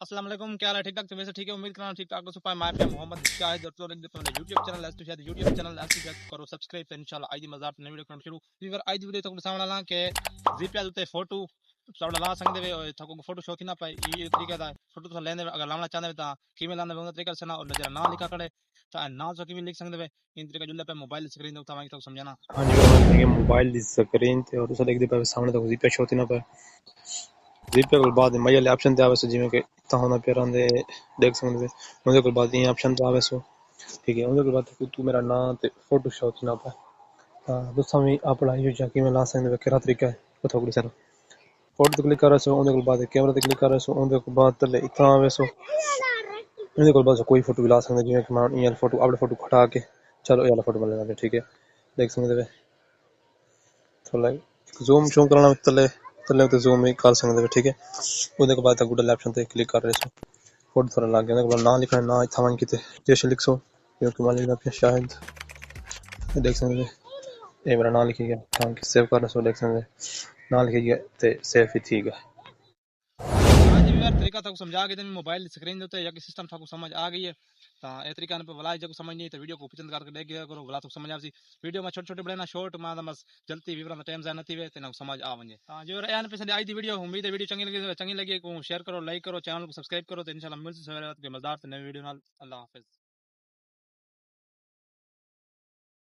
السلام علیکم، کیا حال ہے؟ ٹھیک ٹھاک؟ تو ویسے ٹھیک ہے، امید کرنا ٹھیک ٹھاک ہو. میں آپ محمد شاہد اور اپنے یوٹیوب چینل ہے، شاید یوٹیوب چینل ہے کرو سبسکرائب انشاءاللہ. آج مزار نئی ویڈیو کرنا شروع ویور. آج ویڈیو تو سامنے لا کہ جی پی تے فوٹو سامنے لا سکتے ہوئے تھکو فوٹو شو تھی نہ پائے. یہ طریقہ تھا فوٹو تو لینے اگر لانا چاہتے تو کیویں لانا وہ طریقہ سے نہ اور نظر نہ لکھا کڑے تو نہ تو کیویں لکھ سکتے ہوئے ان طریقہ جو پہ موبائل سکرین تو تھا تو سمجھانا. ہاں جی موبائل دی سکرین تے اور اسے دیکھ دے پے سامنے تو زی پے شو تھی نہ پے زی پے کے بعد میل آپشن تے آوے سو جویں کہ اتنا ہونا پیران دے دیکھ سکدے اون دے بعد یہ آپشن تے آوے سو ٹھیک ہے. اون دے بعد تو میرا نام تے فوٹو شو تھی نہ پے ہاں دوستاں وی اپنا یو جا کیویں لا سکدے کیڑا طریقہ ہے او تھوڑی سر فوٹو تے کلک کرے سو. اون دے بعد کیمرے تے کلک کرے سو. اون دے بعد تلے اتنا آوے سو. اون دے بعد کوئی فوٹو بھی لا سکدے جویں کہ میں یہ فوٹو اپنے فوٹو ہٹا کے چلو یہ والا فوٹو بنا لے ٹھیک ہے. دیکھ سکدے تھوڑا زوم شو کرنا تلے تلے تے زوم ہی کر سکدے ٹھیک ہے. اون دے بعد گوگل آپشن تے کلک کر رہے سو فوٹو تھوڑا لگ گیا نہ لکھنا نہ اتھا وان کیتے جیسے لکھ سو کیونکہ مان لینا پہ شاہد دیکھ سکدے اے میرا نام لکھی گیا تھا کہ سیو کرنا سو دیکھ سکدے نام لکھی گیا تے سیو ہی تھی گیا. ہاں جی ویور طریقہ تھا سمجھا کے دن موبائل سکرین تے یا کہ سسٹم تھا کو سمجھ آ گئی ہے تا اے طریقہ نہ ولا جو سمجھ نہیں تو ویڈیو کو پسند کر کے دیکھ گیا کرو ولا تو سمجھ آ سی. ویڈیو میں چھوٹے چھوٹے بڑے نہ شارٹ ما بس جلدی ویور ٹائم ضائع نہ تھی وے تے نہ سمجھ آ ونجے. ہاں جو ایان پسند آئی دی ویڈیو امید ہے ویڈیو چنگی لگی کو شیئر کرو لائک کرو چینل کو سبسکرائب کرو تو انشاءاللہ ملتے ہیں مزدار تے نئی ویڈیو نال. اللہ حافظ.